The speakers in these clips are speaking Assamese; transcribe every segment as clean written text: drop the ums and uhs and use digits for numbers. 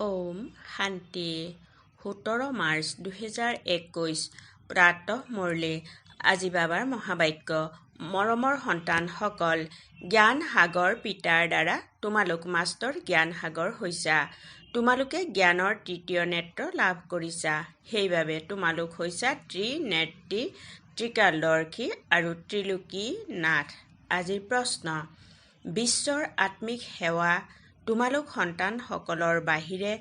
ওম শান্তি 17 মাৰ্চ 2021 প্ৰাতঃ মুৰলী। আজি বাবাৰ মহাবাক্য। মৰমৰ সন্তানসকল, জ্ঞান সাগৰ পিতাৰ দ্বাৰা তোমালোক মাষ্টৰ জ্ঞান সাগৰ হৈছা। তোমালোকে জ্ঞানৰ তৃতীয় নেত্ৰ লাভ কৰিছা। সেইবাবে তোমালোক হৈছা ত্ৰিনেত্ৰী, ত্ৰিকালদৰ্শী আৰু ত্ৰিলোকী নাথ। আজিৰ প্ৰশ্ন, বিশ্বৰ আত্মিক সেৱা তোমালোক সন্তানসকলৰ বাহিৰে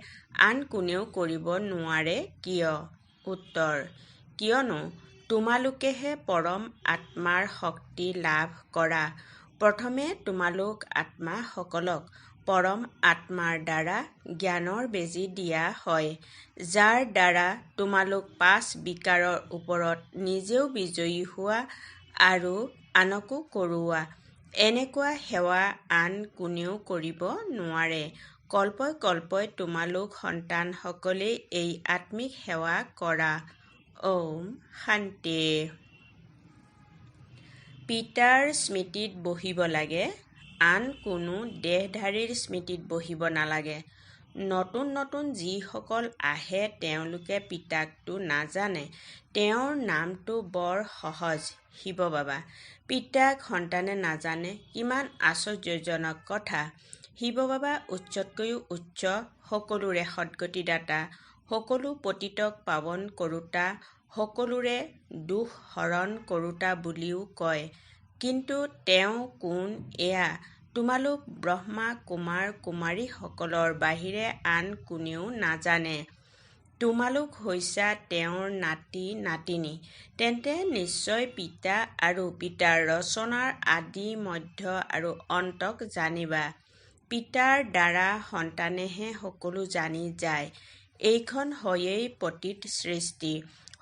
আন কোনেও কৰিব নোৱাৰে কিয়? উত্তৰ, কিয়নো তোমালোকেহে পৰম আত্মাৰ শক্তি লাভ কৰা। প্ৰথমে তোমালোক আত্মাসকলক পৰম আত্মাৰ দ্বাৰা জ্ঞানৰ বেজী দিয়া হয়, যাৰ দ্বাৰা তোমালোক 5 বিকাৰৰ ওপৰত নিজেও বিজয়ী হোৱা আৰু আনকো কৰোৱা। এনেকুৱা সেৱা আন কোনেও কৰিব নোৱাৰে। কল্পই কল্পই তোমালোক সন্তানসকলেই এই আত্মিক সেৱা কৰা। ওম শান্তি। পিতাৰ স্মৃতিত বহিব লাগে, আন কোনো দেহধাৰীৰ স্মৃতিত বহিব নালাগে। নতুন নতুন যিসকল আহে তেওঁলোকে পিতাকতো নাজানে। তেওঁৰ নামটো বৰ সহজ, শিৱ বাবা। পিতাক সন্তানে নাজানে, কিমান আশ্চৰ্যজনক কথা। শিৱ বাবা উচ্চতকৈও উচ্চ, সকলোৰে সদ্গতিদাতা, সকলো পতিতক পাৱন কৰোঁতা, সকলোৰে দুখ হৰণ কৰোঁতা বুলিও কয়। কিন্তু তেওঁ কোন এয়া তোমালোক ব্ৰহ্মা কুমাৰ কুমাৰীসকলৰ বাহিৰে আন কোনেও নাজানে। তোমালোক হৈছা তেওঁৰ নাতি নাতিনী। তেন্তে নিশ্চয় পিতা আৰু পিতাৰ ৰচনাৰ আদি মধ্য আৰু অন্তক জানিবা। পিতাৰ দ্বাৰা সন্তানেহে সকলো জানি যায়। এইখন হয়েই পতিত সৃষ্টি।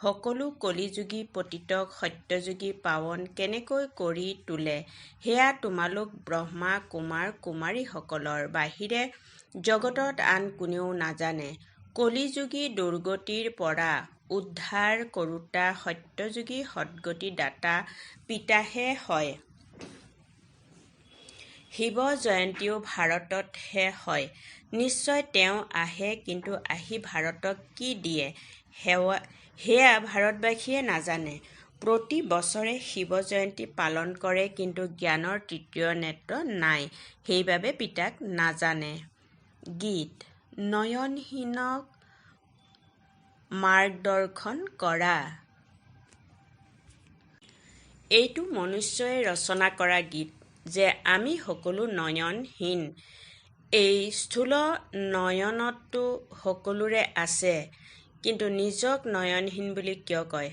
সকলো কলিযুগী পতিতক সত্যযুগী পাৱন কেনেকৈ কৰি তোলে, সেয়া তোমালোক ব্ৰহ্মা কুমাৰ কুমাৰীসকলৰ বাহিৰে জগতত আন কোনেও নাজানে। কলিযুগী দুৰ্গতিৰ পৰা উদ্ধাৰ কৰোঁতা সত্যযুগী সদ্গতি দাতা পিতাহে হয়। শিৱ জয়ন্তীও ভাৰততহে হয়। নিশ্চয় তেওঁ আহে, কিন্তু আহি ভাৰতক কি দিয়ে সেয়া ভাৰতবাসীয়ে নাজানে। প্ৰতি বছৰে শিৱ জয়ন্তী পালন কৰে, কিন্তু জ্ঞানৰ তৃতীয় নেত্ৰ নাই, সেইবাবে পিতাক নাজানে। গীত। নয়নহীনক মাৰ্গদৰ্শন কৰা। এইটো মনুষ্যই ৰচনা কৰা গীত যে আমি সকলো নয়নহীন। এই স্থূল নয়নটো সকলোৰে আছে, কিন্তু নিজক নয়নহীন বুলি কিয় কয়?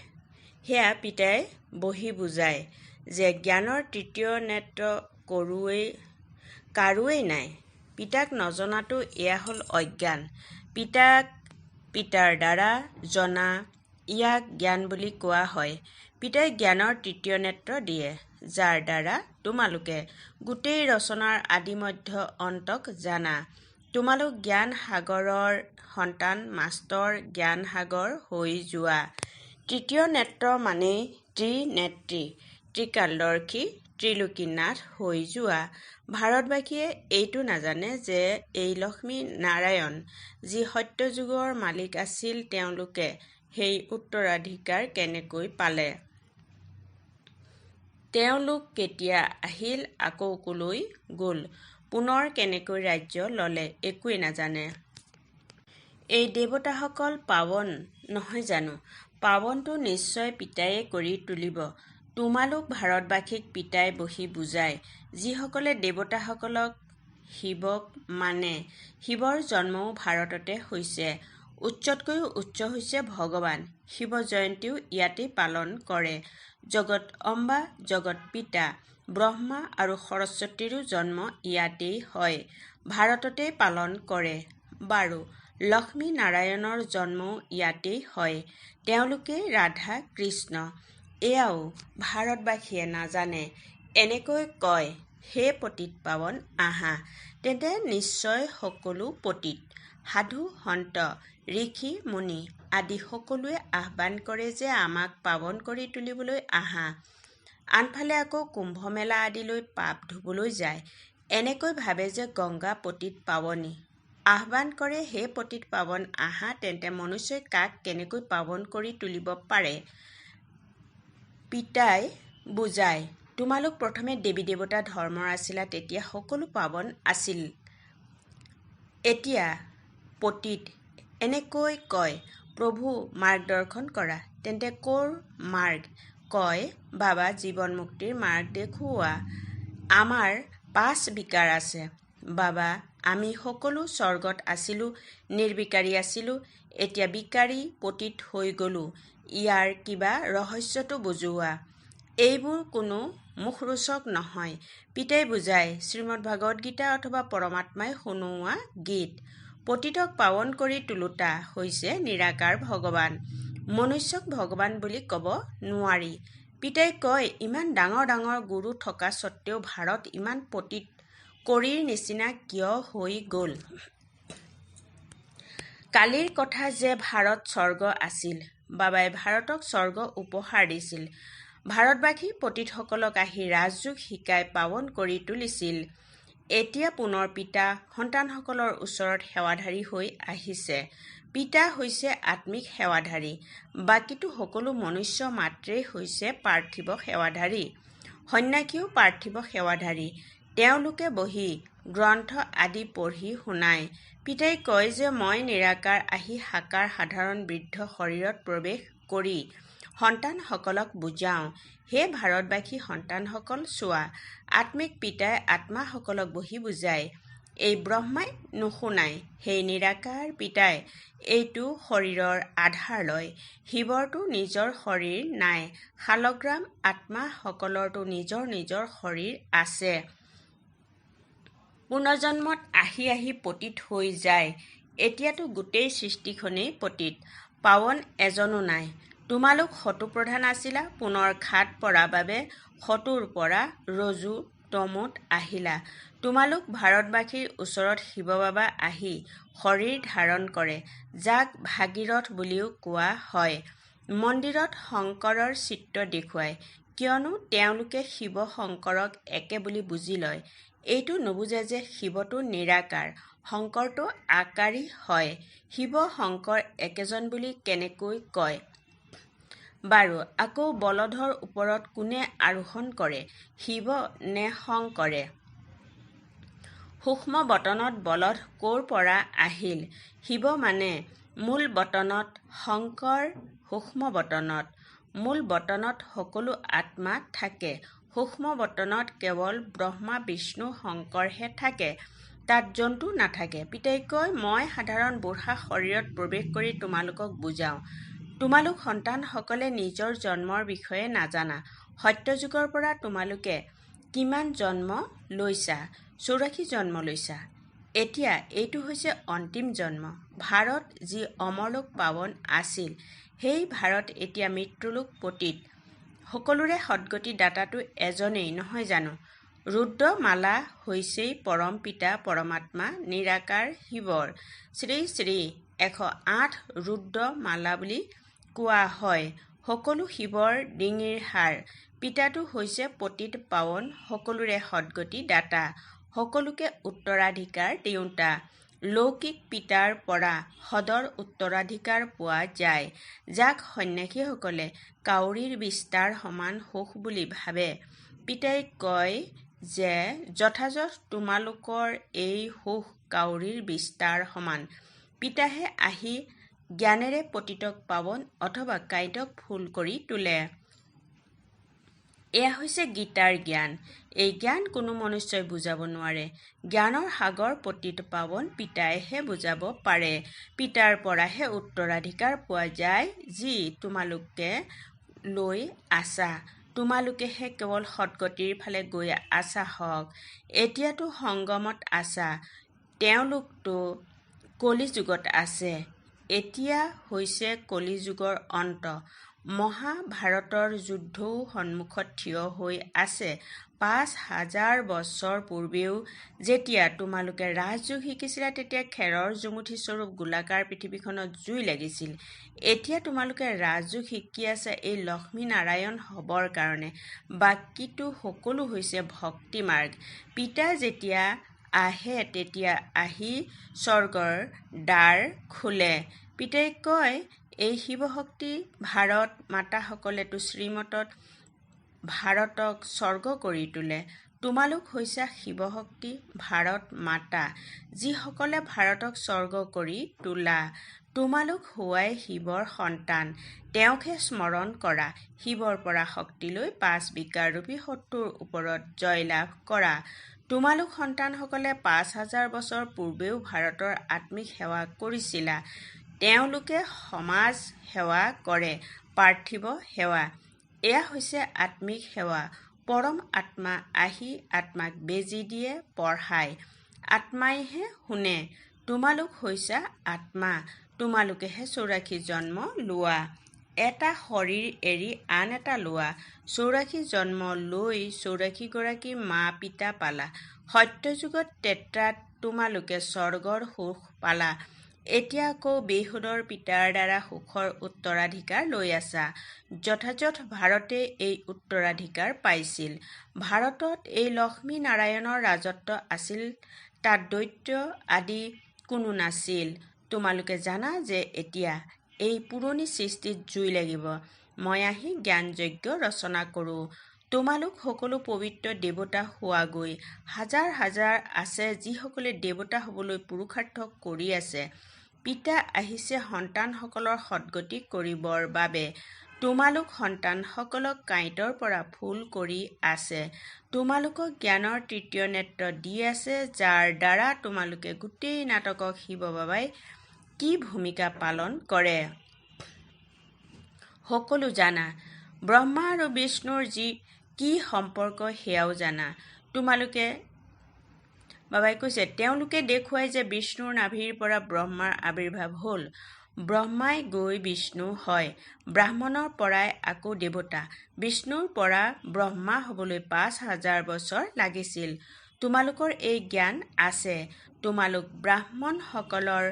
সেয়া পিতাই বহি বুজায় যে জ্ঞানৰ তৃতীয় নেত্ৰ কাৰোৱেই নাই। পিতাক নজনাটো এয়া হ'ল অজ্ঞান। পিতাক পিতাৰ দ্বাৰা জনা, ইয়াক জ্ঞান বুলি কোৱা হয়। পিতাই জ্ঞানৰ তৃতীয় নেত্ৰ দিয়ে, যাৰ দ্বাৰা তোমালোকে গোটেই ৰচনাৰ আদি মধ্য অন্তক জানা। তোমালোক জ্ঞান সাগৰৰ সন্তান, মাষ্টৰ জ্ঞান সাগৰ হৈ যোৱা। তৃতীয় নেত্ৰ মানেই ত্ৰিনেত্ৰী, ত্ৰিকালদৰ্শী, ত্ৰিলোকী নাথ হৈ যোৱা। ভাৰতবাসীয়ে এইটো নাজানে যে এই লক্ষ্মী নাৰায়ণ যি সত্যযুগৰ মালিক আছিল, তেওঁলোকে সেই উত্তৰাধিকাৰ কেনেকৈ পালে? তেওঁলোক কেতিয়া আহিল, আকৌ কলৈ গ'ল, পুনৰ কেনেকৈ ৰাজ্য ল'লে, একোৱেই নাজানে। এই দেৱতাসকল পাৱন নহয় জানো? পাৱনটো নিশ্চয় পিতায়ে কৰি তুলিব। তোমালোক ভাৰতবাসীক পিতাই বহি বুজায়। যিসকলে দেৱতাসকলক শিৱক মানে, শিৱৰ জন্মও ভাৰততে হৈছে। উচ্চতকৈও উচ্চ হৈছে ভগৱান। শিৱ জয়ন্তীও ইয়াতেই পালন কৰে। জগত অম্বা, জগত পিতা, ব্ৰহ্মা আৰু সৰস্বতীৰো জন্ম ইয়াতেই হয়, ভাৰততেই পালন কৰে। বাৰু, লক্ষ্মী নাৰায়ণৰ জন্মও ইয়াতেই হয়, তেওঁলোকেই ৰাধা কৃষ্ণ। এয়াও ভাৰতবাসীয়ে নাজানে। এনেকৈ কয়, হে পতিত পাৱন আহা। তেন্তে নিশ্চয় সকলো পতিত। সাধু সন্ত ঋষি মুনি আদি সকলোৱে আহ্বান কৰে যে আমাক পাৱন কৰি তুলিবলৈ আহা। আনফালে আকৌ কুম্ভমেলা আদিলৈ পাপ ধুবলৈ যায়। এনেকৈ ভাবে যে গংগা পতিত পাৱনী। আহ্বান কৰে, হে পতিত পাৱন আহা, তেন্তে মনুষ্যই কাক কেনেকৈ পাৱন কৰি তুলিব পাৰে? পিতাই বুজায়, তোমালোক প্ৰথমে দেৱী দেৱতা ধৰ্মৰ আছিলা, তেতিয়া সকলো পাৱন আছিল। এতিয়া পতিত এনেকৈ কয়, প্ৰভু মাৰ্গদৰ্শন কৰা। তেন্তে ক'ৰ মাৰ্গ? কয়, বাবা জীৱন মুক্তিৰ মাৰ্গ দেখুওৱা। আমাৰ 5 বিকাৰ আছে। বাবা আমি সকলো স্বৰ্গত আছিলোঁ, নিৰ্বিকাৰী আছিলোঁ, এতিয়া বিকাৰী পতিত হৈ গ'লোঁ। ইয়াৰ কিবা ৰহস্যটো বুজোৱা। এইবোৰ কোনো মুখৰোচক নহয়। পিতাই বুজায়, শ্ৰীমদ্ভাগৱত গীতা অথবা পৰমাত্মাই শুনোৱা গীত। পতিতক পাৱন কৰি তোলোতা হৈছে নিৰাকাৰ ভগৱান। মনুষ্যক ভগৱান বুলি ক'ব নোৱাৰি। পিতাই কয়, ইমান ডাঙৰ ডাঙৰ গুৰু থকা স্বত্বেও ভাৰত ইমান পতিত কৰীৰ নিচিনা কিয় হৈ গ'ল? কালিৰ কথা যে ভাৰত স্বৰ্গ আছিল। বাবাই ভাৰতক স্বৰ্গ উপহাৰ দিছিল। ভাৰতবাসী পতিতসকলক আহি ৰাজযোগ শিকাই পাৱন কৰি তুলিছিল। এতিয়া পুনৰ পিতা সন্তানসকলৰ ওচৰত সেৱাধাৰী হৈ আহিছে। পিতা হৈছে আত্মিক সেৱাধাৰী। বাকীটো সকলো মনুষ্য মাত্ৰেই হৈছে পাৰ্থিৱ সেৱাধাৰী। সন্ন্যাসীও পাৰ্থিৱ সেৱাধাৰী। তেওঁলোকে বহি গ্ৰন্থ আদি পঢ়ি শুনায়। পিতাই কয় যে মই নিৰাকাৰ আহি সাকাৰ সাধাৰণ বৃদ্ধ শৰীৰত প্ৰৱেশ কৰি সন্তানসকলক বুজাওঁ, হে ভাৰতবাসী সন্তানসকল চোৱা। আত্মিক পিতাই আত্মাসকলক বহি বুজায়। এই ব্ৰহ্মাই নুশুনায়। সেই নিৰাকাৰ পিতাই এইটো শৰীৰৰ আধাৰ লয়। শিৱৰতো নিজৰ শৰীৰ নাই। শালগ্ৰাম আত্মাসকলৰতো নিজৰ নিজৰ শৰীৰ আছে। পুনৰ্জন্মত আহি আহি পতিত হৈ যায়। এতিয়াতো গোটেই সৃষ্টিখনেই পতিত। পাৱন এজনো নাই। তোমালোক শত্ৰুপ্ৰধান আছিলা, পুনৰ ঘাট পৰা বাবে শত্ৰুৰ পৰা ৰজু তমুত আহিলা। তোমালোক ভাৰতবাসীৰ ওচৰত শিৱ বাবা আহি শৰীৰ ধাৰণ কৰে, যাক ভাগীৰথ বুলিও কোৱা হয়। মন্দিৰত শংকৰৰ চিত্ৰ দেখুৱায়, কিয়নো তেওঁলোকে শিৱ শংকৰক একে বুলি বুজি লয়। এইটো নুবুজে যে শিৱটো নিৰাকাৰ, শংকৰটো আকাৰী হয়। শিৱ শংকৰ একেজন বুলি কেনেকৈ কয়? বাৰু আকৌ বলধৰ ওপৰত কোনে আৰোহণ কৰে, শিৱ নে শংকৰে? সূক্ষ্ম বতনত বলধ ক'ৰ পৰা আহিল? শিৱ মানে মূল বতনত, শংকৰ সূক্ষ্ম বতনত। মূল বতনত সকলো আত্মা থাকে। সূক্ষ্ম বতনত কেৱল ব্ৰহ্মা বিষ্ণু শংকৰহে থাকে। তাত জন্তু নাথাকে। পিতাই কয়, মই সাধাৰণ বুঢ়া শৰীৰত প্ৰৱেশ কৰি তোমালোকক বুজাওঁ। তোমালোক সন্তানসকলে নিজৰ জন্মৰ বিষয়ে নাজানা। সত্যযুগৰ পৰা তোমালোকে কিমান জন্ম লৈছা? 84 জন্ম লৈছা। এতিয়া এইটো হৈছে অন্তিম জন্ম। ভাৰত যি অমৰলোক পাৱন আছিল, সেই ভাৰত এতিয়া মৃত্যুলোক পতিত। সকলোৰে সদ্গতি দাতাটো এজনেই নহয় জানো? ৰুদ্ৰমালা হৈছেই পৰম পিতা পৰমাত্মা নিৰাকাৰ শিৱৰ শ্ৰী শ্ৰী 108 ৰুদ্ৰমালা বুলি কোৱা হয়। সকলো শিৱৰ ডিঙিৰ হাৰ। পিতাটো হৈছে পতিত পাৱন, সকলোৰে সদ্গতি দাতা, সকলোকে উত্তৰাধিকাৰ দিওঁতা। লৌকিক পিতাৰ পৰা সদৰ উত্তৰাধিকাৰ পোৱা যায়, যাক সন্ন্যাসীসকলে কাউৰীৰ বিস্তাৰ সমান সুখ বুলি ভাবে। পিতাই কয় যে যথাযথ তোমালোকৰ এই সুখ কাউৰীৰ বিস্তাৰ সমান। পিতাহে আহি জ্ঞানেৰে পতিতক পাৱন অথবা কাঁইটক ফুল কৰি তোলে। এয়া হৈছে গীতাৰ জ্ঞান। এই জ্ঞান কোনো মনুষ্যই বুজাব নোৱাৰে। জ্ঞানৰ সাগৰ পতিত পাৱন পিতাইহে বুজাব পাৰে। পিতাৰ পৰাহে উত্তৰাধিকাৰ পোৱা যায়, যি তোমালোকে লৈ আছা। তোমালোকেহে কেৱল সদ্গতিৰ ফালে গৈ আছা হওক। এতিয়াতো সংগমত আছা। তেওঁলোকতো কলিযুগত আছে। এতিয়া হৈছে কলিযুগৰ অন্ত। মহাভাৰতৰ যুদ্ধও সন্মুখত থিয় হৈ আছে। 5000 বছৰ পূৰ্বেও যেতিয়া তোমালোকে ৰাজযোগ শিকিছিলা, তেতিয়া খেৰৰ জুমুঠি স্বৰূপ গোলাকাৰ পৃথিৱীখনত জুই লাগিছিল। এতিয়া তোমালোকে ৰাজযোগ শিকি আছা এই লক্ষ্মীনাৰায়ণ হ'বৰ কাৰণে। বাকীটো সকলো হৈছে ভক্তি মাৰ্গ। পিতা যেতিয়া আহে তেতিয়া আহি স্বৰ্গৰ দ্বাৰ খোলে। পিতাই কয়, এই শিৱশক্তি ভাৰত মাতাসকলেতো শ্ৰীমতত ভাৰতক স্বৰ্গ কৰি তোলে। তোমালোক হৈছা শিৱশক্তি ভাৰত মাতা, যিসকলে ভাৰতক স্বৰ্গ কৰি তোলা। তোমালোক হোৱাই শিৱৰ সন্তান, তেওঁকহে স্মৰণ কৰা। শিৱৰ পৰা শক্তি লৈ 5 বিকাৰৰূপী শত্ৰুৰ ওপৰত জয়লাভ কৰা। তোমালোক সন্তানসকলে 5000 বছৰ পূৰ্বেও ভাৰতৰ আত্মিক সেৱা কৰিছিলা। তেওঁলোকে সমাজ সেৱা কৰে, পাৰ্থিৱ সেৱা। এয়া হৈছে আত্মিক সেৱা। পৰম আত্মা আহি আত্মাক বেজী দিয়ে, পঢ়ায়। আত্মাইহে শুনে। তোমালোক হৈছা আত্মা, তোমালোকেহে 84 জন্ম লোৱা। এটা শৰীৰ এৰি আন এটা লোৱা। 84 জন্ম লৈ 84 গৰাকী মা পিতা পালা। সত্যযুগত তেত্ৰাত তোমালোকে স্বৰ্গৰ সুখ পালা। এতিয়া আকৌ বেহুদৰ পিতাৰ দ্বাৰা সুখৰ উত্তৰাধিকাৰ লৈ আছা। যথাযথ ভাৰতে এই উত্তৰাধিকাৰ পাইছিল। ভাৰতত এই লক্ষ্মী নাৰায়ণৰ ৰাজত্ব আছিল। তাত দৈত্য আদি কোনো নাছিল। তোমালোকে জানা যে এতিয়া এই পুৰণি সৃষ্টিত জুই লাগিব। মই আহি জ্ঞানযজ্ঞ ৰচনা কৰোঁ। তোমালোক সকলো পবিত্ৰ দেৱতা হোৱাগৈ। হাজাৰ হাজাৰ আছে যিসকলে দেৱতা হ'বলৈ পুৰুষাৰ্থ কৰি আছে। পিতা আহিছে সন্তানসকলৰ সদ্গতি কৰিবৰ বাবে। তোমালোক সন্তানসকলক কাঁইটৰ পৰা ফুল কৰি আছে। তোমালোকক জ্ঞানৰ তৃতীয় নেত্ৰ দি আছে, যাৰ দ্বাৰা তোমালোকে গোটেই নাটকক শিৱ বাবাই কি ভূমিকা পালন কৰে সকলো জানা। ব্ৰহ্মা আৰু বিষ্ণুৰ কি সম্পৰ্ক সেয়াও জানা। তোমালোকে বাবাই কৈছে, তেওঁলোকে দেখুৱাই যে বিষ্ণুৰ নাভিৰ পৰা ব্ৰহ্মাৰ আৱিৰ্ভাৱ হ'ল। ব্ৰহ্মাই গৈ বিষ্ণু হয়। ব্ৰাহ্মণৰ পৰাই আকৌ দেৱতা। বিষ্ণুৰ পৰা ব্ৰহ্মা হ'বলৈ 5000 বছৰ লাগিছিল। তোমালোকৰ এই জ্ঞান আছে। তোমালোক ব্ৰাহ্মণসকলৰ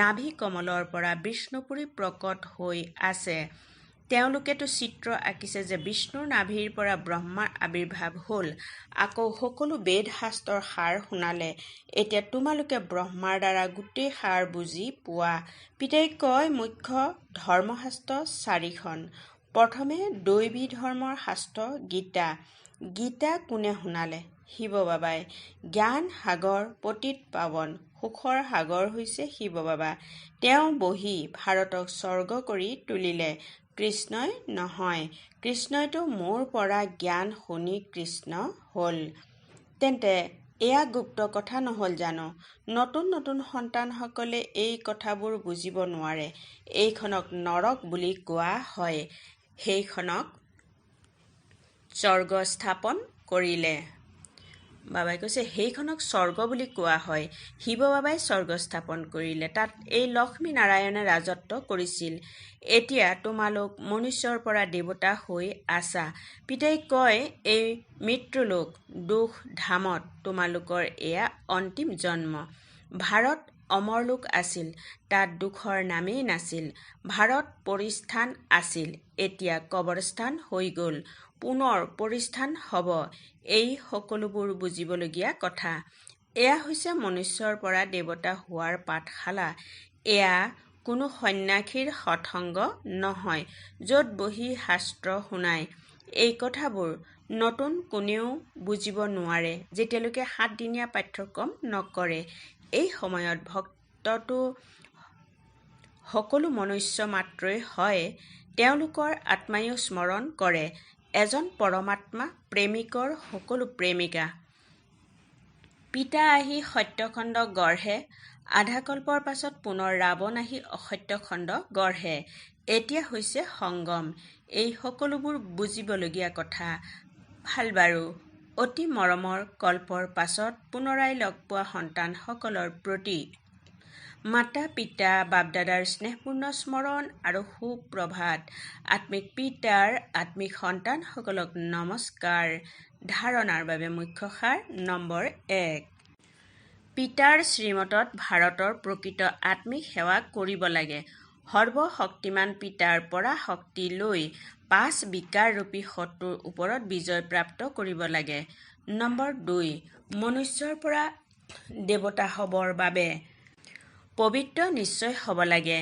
নাভি কমলৰ পৰা বিষ্ণুপুৰী প্ৰকট হৈ আছে। তেওঁলোকেতো চিত্ৰ আঁকিছে যে বিষ্ণুৰ নাভিৰ পৰা ব্ৰহ্মাৰ আৱিৰ্ভাৱ হ'ল। আকৌ সকলো বেদ শাস্ত্ৰৰ সাৰ শুনালে। এতিয়া তোমালোকে ব্ৰহ্মাৰ দ্বাৰা গোটেই সাৰ বুজি পোৱা। পিতাই কয়, মুখ্য ধৰ্মশাস্ত্ৰ 4খন। প্ৰথমে দৈবী ধৰ্মৰ শাস্ত্ৰ গীতা। গীতা কোনে শুনালে? শিৱ বাবাই। জ্ঞান সাগৰ পতিত পাৱন, সুখৰ সাগৰ হৈছে শিৱ বাবা। তেওঁ বহি ভাৰতক স্বৰ্গ কৰি তুলিলে। কৃষ্ণই নহয়। কৃষ্ণইতো মোৰ পৰা জ্ঞান শুনি কৃষ্ণ হ'ল। তেন্তে এয়া গুপ্ত কথা নহ'ল জানো? নতুন নতুন সন্তানসকলে এই কথাবোৰ বুজিব নোৱাৰে। এইখনক নৰক বুলি কোৱা হয়। সেইখনক স্বৰ্গ স্থাপন কৰিলে। বাবাই কৈছে, সেইখনক স্বৰ্গ বুলি কোৱা হয়। শিৱ বাবাই স্বৰ্গ স্থাপন কৰিলে। তাত এই লক্ষ্মী নাৰায়ণে ৰাজত্ব কৰিছিল। এতিয়া তোমালোক মনুষ্যৰ পৰা দেৱতা হৈ আছা। পিতাই কয়, এই মৃত্যুলোক দুখ ধামত তোমালোকৰ এয়া অন্তিম জন্ম। ভাৰত অমৰলোক আছিল। তাত দুখৰ নামেই নাছিল। ভাৰত পৰিস্থান আছিল। এতিয়া কবৰস্থান হৈ গ'ল। পুনৰ পৰিস্থান হ'ব। এই সকলোবোৰ বুজিবলগীয়া কথা। এয়া হৈছে মনুষ্যৰ পৰা দেৱতা হোৱাৰ পাঠশালা। এয়া কোনো সন্ন্যাসীৰ সৎসংগ নহয়, য'ত বহি শাস্ত্ৰ শুনায়। এই কথাবোৰ নতুন কোনেও বুজিব নোৱাৰে যেতিয়ালৈকে 7 দিনীয়া পাঠ্যক্ৰম নকৰে। এই সময়ত ভক্তটো সকলো মনুষ্য মাত্ৰই হয়। তেওঁলোকৰ আত্মায়ো স্মৰণ কৰে। এজন পৰমাত্মা প্ৰেমিকৰ সকলো প্ৰেমিকা। পিতা আহি সত্যখণ্ড গঢ়ে। আধা কল্পৰ পাছত পুনৰ ৰাৱণ আহি অসত্যখণ্ড গঢ়ে। এতিয়া হৈছে সংগম। এই সকলোবোৰ বুজিবলগীয়া কথা। ভাল বাৰু, অতি মৰমৰ কল্পৰ পাছত পুনৰাই লগ পোৱা সন্তানসকলৰ প্ৰতি মাতা পিতা বাপদাদাৰ স্নেহপূৰ্ণ স্মৰণ আৰু সুপ্ৰভাত। আত্মিক পিতাৰ আত্মিক সন্তানসকলক নমস্কাৰ। ধাৰণাৰ বাবে মুখ্য সাৰ নম্বৰ 1। পিতাৰ শ্ৰীমতত ভাৰতৰ প্ৰকৃত আত্মিক সেৱা কৰিব লাগে। সৰ্বশক্তিমান পিতাৰ পৰা শক্তি লৈ 5 বিকাৰৰূপী শত্ৰুৰ ওপৰত বিজয় প্ৰাপ্ত কৰিব লাগে। নম্বৰ 2। মনুষ্যৰ পৰা দেৱতা হ'বৰ বাবে পবিত্ৰ নিশ্চয় হ'ব লাগে।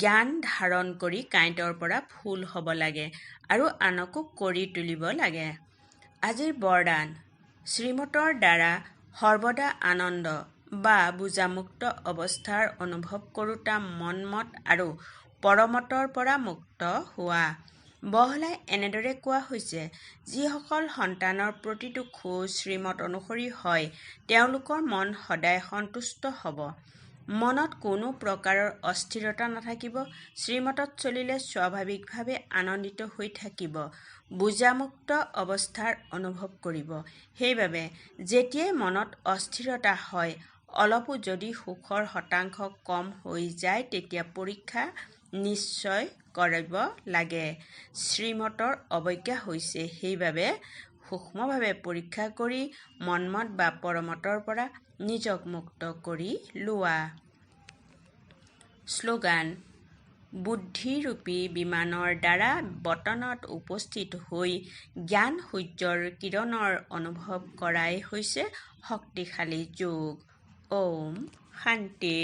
জ্ঞান ধাৰণ কৰি কাঁইটৰ পৰা ফুল হ'ব লাগে আৰু আনকো কৰি তুলিব লাগে। আজিৰ বৰদান শ্ৰীমতৰ দ্বাৰা সৰ্বদা আনন্দ বা বুজামুক্ত অৱস্থাৰ অনুভৱ কৰোঁতা মনমত আৰু পৰমতৰ পৰা মুক্ত হোৱা। বহলাই এনেদৰে কোৱা হৈছে, যিসকল সন্তানৰ প্ৰতিটো খোজ শ্ৰীমত অনুসৰি হয়, তেওঁলোকৰ মন সদায় সন্তুষ্ট হ'ব। মনত কোনো প্ৰকাৰৰ অস্থিৰতা নাথাকিব। শ্ৰীমতত চলিলে স্বাভাৱিকভাৱে আনন্দিত হৈ থাকিব, বুজামুক্ত অৱস্থাৰ অনুভৱ কৰিব। সেইবাবে যেতিয়াই মনত অস্থিৰতা হয়, অলপো যদি সুখৰ শতাংশ কম হৈ যায়, তেতিয়া পৰীক্ষা নিশ্চয় কৰিব লাগে। শ্ৰীমতৰ অৱজ্ঞা হৈছে। সেইবাবে সূক্ষ্মভাৱে পৰীক্ষা কৰি মনমত বা পৰমতৰ পৰা নিজক মুক্ত কৰি লোৱা। শ্লোগান: বুদ্ধিৰূপী বিমানৰ দ্বাৰা বতনত উপস্থিত হৈ জ্ঞান সূৰ্যৰ কিৰণৰ অনুভৱ কৰাই হৈছে শক্তিশালী যোগ। ওম শান্তি।